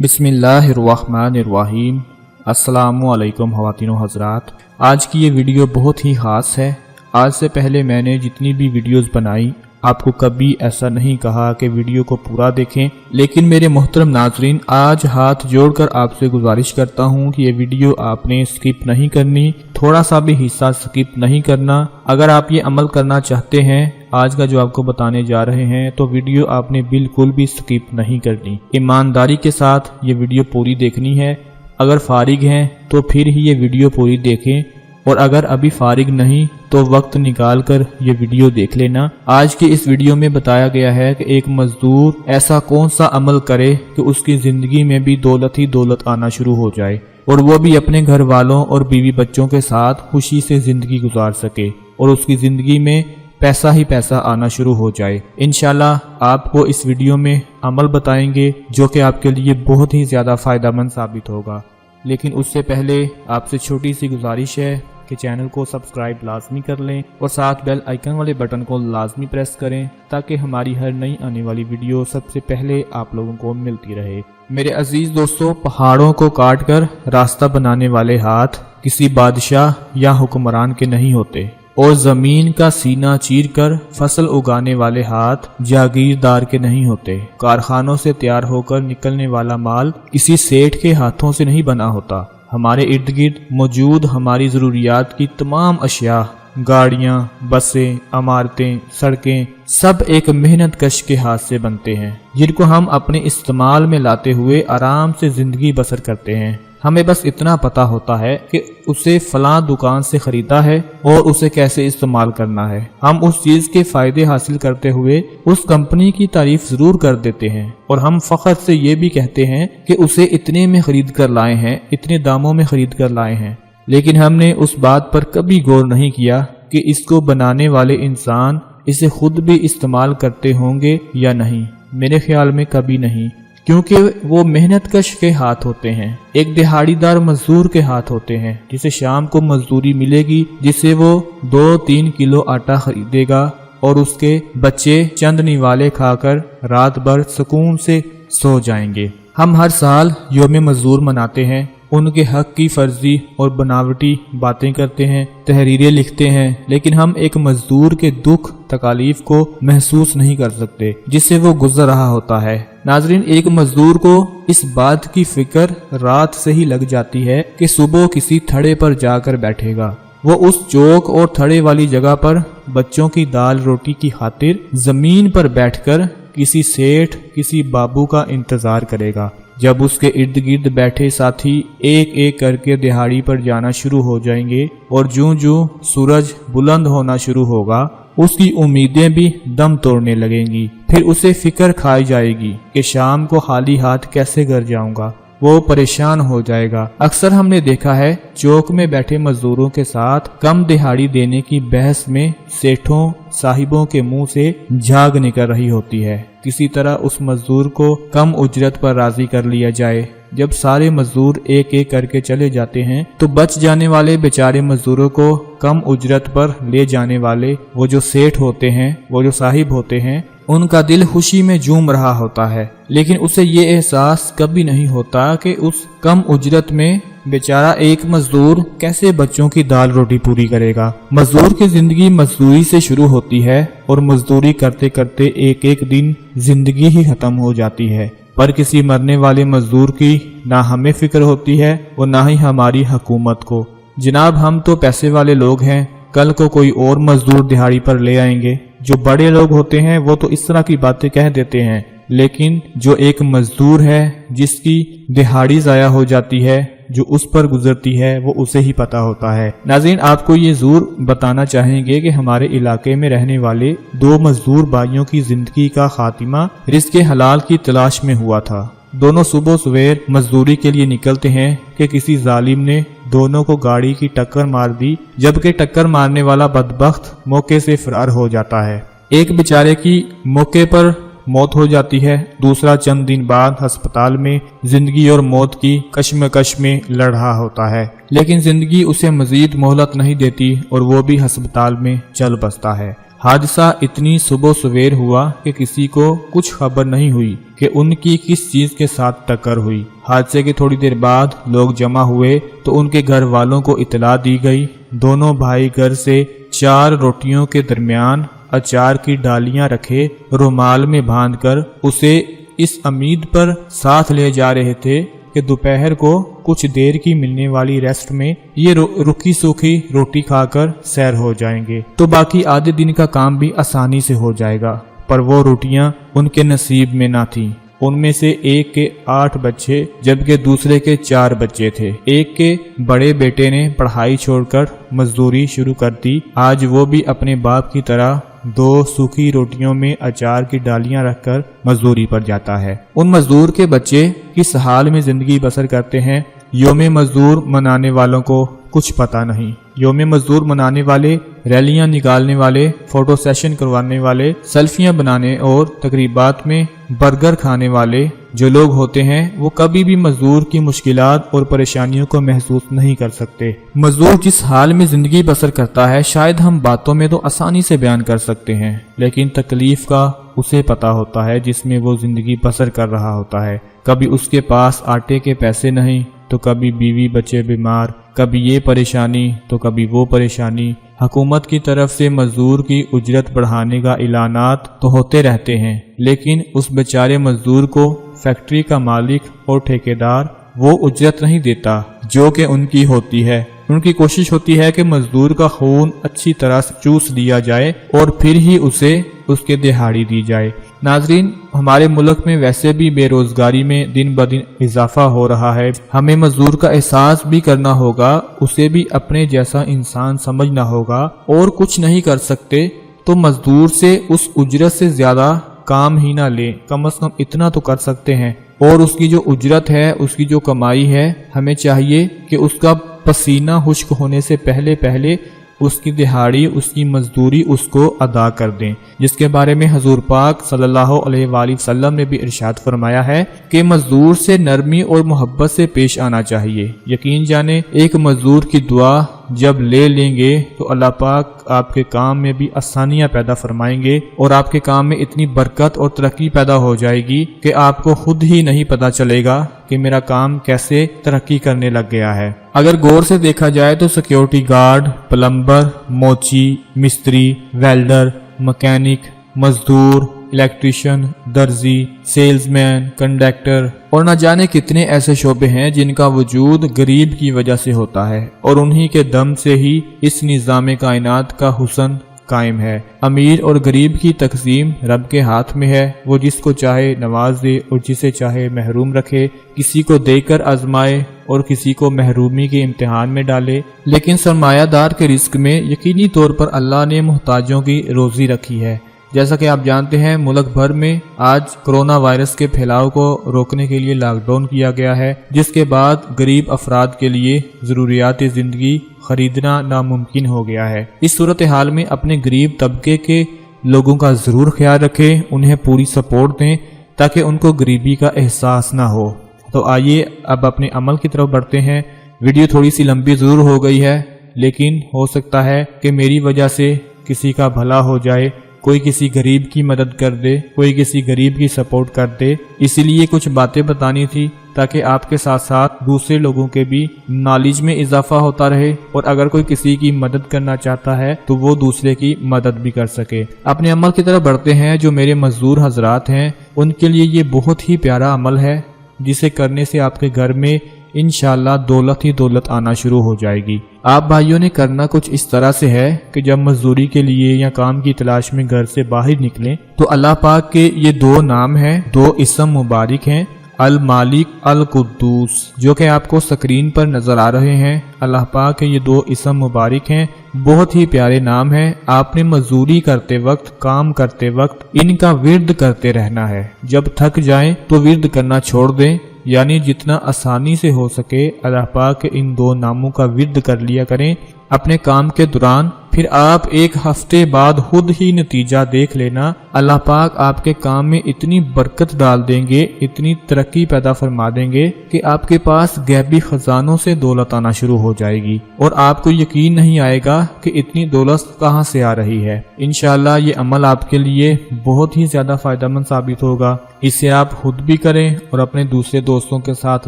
बिस्मिल्लाहिर्रहमानिर्रहीम। अस्सलामुअलैकुम ख़वातीन व हज़रात। आज की ये वीडियो बहुत ही ख़ास है। आज से पहले मैंने जितनी भी वीडियोस बनाई आपको कभी ऐसा नहीं कहा कि वीडियो को पूरा देखें, लेकिन मेरे मोहतरम नाज़रीन, आज हाथ जोड़कर आपसे गुजारिश करता हूं कि ये वीडियो आपने स्किप नहीं करनी, थोड़ा सा भी हिस्सा स्किप नहीं करना। अगर आप ये अमल करना चाहते हैं आज का जो आपको बताने जा रहे हैं, तो वीडियो आपने बिल्कुल भी स्किप नहीं करनी। ईमानदारी के साथ ये वीडियो पूरी देखनी है। अगर फारिग हैं तो फिर ही ये वीडियो पूरी देखें, और अगर अभी फारिग नहीं तो वक्त निकाल कर ये वीडियो देख लेना। आज की इस वीडियो में बताया गया है कि एक मजदूर ऐसा कौन सा अमल करे कि उसकी जिंदगी में भी दौलत ही दौलत आना शुरू हो जाए, और वो भी अपने घर वालों और बीवी बच्चों के साथ खुशी से जिंदगी गुजार सके, और उसकी जिंदगी में पैसा ही पैसा आना शुरू हो जाए। इंशाल्लाह आपको इस वीडियो में अमल बताएंगे जो कि आपके लिए बहुत ही ज्यादा फायदेमंद साबित होगा। लेकिन उससे पहले आपसे छोटी सी गुजारिश है कि चैनल को सब्सक्राइब लाजमी कर लें और साथ बेल आइकन वाले बटन को लाजमी प्रेस करें, ताकि हमारी हर नई आने वाली वीडियो सबसे पहले आप लोगों को मिलती रहे। मेरे अजीज दोस्तों, पहाड़ों को काट कर रास्ता बनाने वाले हाथ किसी बादशाह या हुक्मरान के नहीं होते, और जमीन का सीना चीर कर फसल उगाने वाले हाथ जागीरदार के नहीं होते। कारखानों से तैयार होकर निकलने वाला माल किसी सेठ के हाथों से नहीं बना होता। हमारे इर्द गिर्द मौजूद हमारी जरूरियात की तमाम अशिया, गाड़ियां, बसें, इमारतें, सड़कें, सब एक मेहनत कश के हाथ से बनते हैं, जिनको हम अपने इस्तेमाल में लाते हुए आराम से जिंदगी बसर करते हैं। हमें बस इतना पता होता है कि उसे फलां दुकान से खरीदा है और उसे कैसे इस्तेमाल करना है। हम उस चीज के फायदे हासिल करते हुए उस कंपनी की तारीफ जरूर कर देते हैं, और हम फख्र से ये भी कहते हैं कि उसे इतने में खरीद कर लाए हैं, इतने दामों में खरीद कर लाए हैं। लेकिन हमने उस बात पर कभी गौर नहीं किया कि इसको बनाने वाले इंसान इसे खुद भी इस्तेमाल करते होंगे या नहीं। मेरे ख्याल में कभी नहीं, क्योंकि वो मेहनत कश के हाथ होते हैं, एक दिहाड़ीदार मजदूर के हाथ होते हैं, जिसे शाम को मजदूरी मिलेगी, जिसे वो 2-3 किलो आटा खरीदेगा और उसके बच्चे चंद निवाले खाकर रात भर सुकून से सो जाएंगे। हम हर साल यौम मजदूर मनाते हैं, उनके हक की फर्जी और बनावटी बातें करते हैं, तहरीरें लिखते हैं, लेकिन हम एक मजदूर के दुख तकालीफ को महसूस नहीं कर सकते जिससे वो गुजर रहा होता है। नाजरीन, एक मजदूर को इस बात की फिक्र रात से ही लग जाती है कि सुबह किसी थड़े पर जाकर बैठेगा। वो उस चौक और थड़े वाली जगह पर बच्चों की दाल रोटी की खातिर जमीन पर बैठकर किसी सेठ, किसी बाबू का इंतजार करेगा। जब उसके इर्द गिर्द बैठे साथी एक एक करके दिहाड़ी पर जाना शुरू हो जाएंगे, और जूं जूं सूरज बुलंद होना शुरू होगा, उसकी उम्मीदें भी दम तोड़ने लगेंगी। फिर उसे फिक्र खाई जाएगी कि शाम को खाली हाथ कैसे घर जाऊंगा। वो परेशान हो जाएगा। अक्सर हमने देखा है चौक में बैठे मजदूरों के साथ कम दिहाड़ी देने की बहस में सेठों साहिबों के मुंह से झाग निकल रही होती है। किसी तरह उस मजदूर को कम उजरत पर राजी कर लिया जाए। जब सारे मजदूर एक एक करके चले जाते हैं, तो बच जाने वाले बेचारे मजदूरों को कम उजरत पर ले जाने वाले वो जो सेठ होते हैं, वो जो साहिब होते हैं, उनका दिल खुशी में झूम रहा होता है। लेकिन उसे ये एहसास कभी नहीं होता कि उस कम उजरत में बेचारा एक मजदूर कैसे बच्चों की दाल रोटी पूरी करेगा। मजदूर की जिंदगी मजदूरी से शुरू होती है, और मजदूरी करते करते एक एक दिन जिंदगी ही खत्म हो जाती है। पर किसी मरने वाले मजदूर की ना हमें फिक्र होती है और ना ही हमारी हुकूमत को। जनाब, हम तो पैसे वाले लोग हैं, कल को कोई और मजदूर दिहाड़ी पर ले आएंगे। जो बड़े लोग होते हैं वो तो इस तरह की बातें कह देते हैं, लेकिन जो एक मजदूर है जिसकी दिहाड़ी जाया हो जाती है, जो उस पर गुजरती है, वो उसे ही पता होता है। नाज़रीन, आपको ये जरूर बताना चाहेंगे कि हमारे इलाके में रहने वाले 2 मजदूर भाइयों की जिंदगी का खातिमा रिज़्क़े हलाल की तलाश में हुआ था। दोनों सुबह सवेर मजदूरी के लिए निकलते हैं कि किसी जालिम ने दोनों को गाड़ी की टक्कर मार दी, जबकि टक्कर मारने वाला बदबख्त मौके से फरार हो जाता है। एक बेचारे की मौके पर मौत हो जाती है, दूसरा चंद दिन बाद अस्पताल में जिंदगी और मौत की कश्मकश में लड़ रहा होता है। लेकिन जिंदगी उसे मजीद मोहलत नहीं देती और वो भी अस्पताल में चल बसता है। हादसा इतनी सुबह सवेर हुआ कि किसी को कुछ खबर नहीं हुई कि उनकी किस चीज के साथ टक्कर हुई। हादसे के थोड़ी देर बाद लोग जमा हुए तो उनके घर वालों को इतला दी गई। दोनों भाई घर से 4 रोटियों के दरमियान अचार की डालियां रखे रुमाल में बांधकर उसे इस उम्मीद पर साथ ले जा रहे थे कि दोपहर को कुछ देर की मिलने वाली रेस्ट में ये रुखी सूखी रोटी खाकर सैर हो जाएंगे तो बाकी आधे दिन का काम भी आसानी से हो जाएगा। पर वो रोटियां उनके नसीब में ना थी। उनमें से एक के 8 बच्चे जबकि दूसरे के 4 बच्चे थे। एक के बड़े बेटे ने पढ़ाई छोड़कर मजदूरी शुरू कर दी। आज वो भी अपने बाप की तरह 2 सूखी रोटियों में अचार की डालियां रखकर मजदूरी पर जाता है। उन मजदूर के बच्चे किस हाल में जिंदगी बसर करते हैं, योम मजदूर मनाने वालों को कुछ पता नहीं। योम मजदूर मनाने वाले, रैलियां निकालने वाले, फोटो सेशन करवाने वाले, सेल्फियां बनाने और तकरीबात में बर्गर खाने वाले जो लोग होते हैं वो कभी भी मजदूर की मुश्किलात और परेशानियों को महसूस नहीं कर सकते। मजदूर जिस हाल में जिंदगी बसर करता है शायद हम बातों में तो आसानी से बयान कर सकते हैं, लेकिन तकलीफ का उसे पता होता है जिसमें वो जिंदगी बसर कर रहा होता है। कभी उसके पास आटे के पैसे नहीं तो कभी बीवी बच्चे बीमार, कभी ये परेशानी तो कभी वो परेशानी। हुकूमत की तरफ से मजदूर की उजरत बढ़ाने का ऐलानात तो होते रहते हैं, लेकिन उस बेचारे मजदूर को फैक्ट्री का मालिक और ठेकेदार वो उजरत नहीं देता जो कि उनकी होती है। उनकी कोशिश होती है कि मजदूर का खून अच्छी तरह से चूस लिया जाए और फिर ही उसे उसके दिहाड़ी दी जाए। नाजरीन, हमारे मुल्क में वैसे भी बेरोजगारी में दिन ब दिन इजाफा हो रहा है। हमें मजदूर का एहसास भी करना होगा, उसे भी अपने जैसा इंसान समझना होगा। और कुछ नहीं कर सकते तो मजदूर से उस उजरत से ज्यादा काम ही ना ले, कम से कम इतना तो कर सकते हैं। और उसकी जो उजरत है, उसकी जो कमाई है, हमें चाहिए कि उसका पसीना खुश्क होने से पहले पहले उसकी दिहाड़ी, उसकी मजदूरी उसको अदा कर दें, जिसके बारे में हजूर पाक सल्लल्लाहु अलैहि वसल्लम ने भी इरशाद फरमाया है कि मजदूर से नरमी और मोहब्बत से पेश आना चाहिए। यकीन जाने एक मजदूर की दुआ जब ले लेंगे तो अल्लाह पाक आपके काम में भी आसानियां पैदा फरमाएंगे और आपके काम में इतनी बरकत और तरक्की पैदा हो जाएगी कि आपको खुद ही नहीं पता चलेगा कि मेरा काम कैसे तरक्की करने लग गया है। अगर गौर से देखा जाए तो सिक्योरिटी गार्ड, प्लम्बर, मोची, मिस्त्री, वेल्डर, मैकेनिक, मजदूर, इलेक्ट्रिशियन, दर्जी, सेल्समैन, कंडक्टर और न जाने कितने ऐसे शोबे हैं जिनका वजूद गरीब की वजह से होता है और उन्हीं के दम से ही इस निज़ाम कायनात का हुस्न कायम है। अमीर और गरीब की तकसीम रब के हाथ में है। वो जिसको चाहे नवाज दे और जिसे चाहे महरूम रखे, किसी को देकर आजमाए और किसी को महरूमी के इम्तिहान में डाले। लेकिन सरमायादार के रिस्क में यकीनी तौर पर अल्लाह ने मुहताजों की रोजी रखी है। जैसा कि आप जानते हैं, मुल्क भर में आज कोरोना वायरस के फैलाव को रोकने के लिए लॉकडाउन किया गया है, जिसके बाद गरीब अफराद के लिए ज़रूरियात ज़िंदगी खरीदना नामुमकिन हो गया है। इस सूरत हाल में अपने गरीब तबके के लोगों का ज़रूर ख्याल रखें, उन्हें पूरी सपोर्ट दें ताकि उनको गरीबी का एहसास ना हो। तो आइए अब अपने अमल की तरफ बढ़ते हैं। वीडियो थोड़ी सी लंबी ज़रूर हो गई है, लेकिन हो सकता है कि मेरी वजह से किसी का भला हो जाए, कोई किसी गरीब की मदद कर दे, कोई किसी गरीब की सपोर्ट कर दे। इसीलिए कुछ बातें बतानी थी ताकि आपके साथ साथ दूसरे लोगों के भी नॉलेज में इजाफा होता रहे और अगर कोई किसी की मदद करना चाहता है तो वो दूसरे की मदद भी कर सके। अपने अमल की तरफ बढ़ते हैं। जो मेरे मजदूर हजरात हैं उनके लिए ये बहुत ही प्यारा अमल है, जिसे करने से आपके घर में इंशाअल्लाह दौलत ही दौलत आना शुरू हो जाएगी। आप भाइयों ने करना कुछ इस तरह से है कि जब मजदूरी के लिए या काम की तलाश में घर से बाहर निकलें तो अल्लाह पाक के ये 2 नाम हैं, 2 इस्म मुबारक हैं, अल मालिक, अल कुद्दूस, जो कि आपको स्क्रीन पर नजर आ रहे हैं। अल्लाह पाक के ये 2 इस्म मुबारक हैं, बहुत ही प्यारे नाम हैं। आपने मजदूरी करते वक्त, काम करते वक्त इनका विर्द करते रहना है। जब थक जाएं तो विर्द करना छोड़ दें, यानी जितना आसानी से हो सके अल्लाह पाक के इन 2 नामों का विर्द कर लिया करें। اپنے کام کے دوران، پھر آپ ایک ہفتے بعد خود ہی نتیجہ دیکھ لینا۔ اللہ پاک آپ کے کام میں اتنی برکت ڈال دیں گے، اتنی ترقی پیدا فرما دیں گے کہ آپ کے پاس غیبی خزانوں سے دولت آنا شروع ہو جائے گی، اور آپ کو یقین نہیں آئے گا کہ اتنی دولت کہاں سے آ رہی ہے۔ انشاءاللہ یہ عمل آپ کے لیے بہت ہی زیادہ فائدہ مند ثابت ہوگا۔ اسے آپ خود بھی کریں اور اپنے دوسرے دوستوں کے ساتھ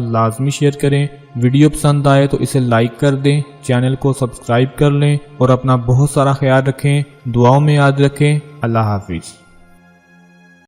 لازمی شیئر کریں۔ ویڈیو پسند آئے تو اسے لائک کر دیں، چینل کو سبسکرائب کر لیں اور اپنا بہت سارا خیال رکھیں، دعاؤں میں یاد رکھیں۔ اللہ حافظ۔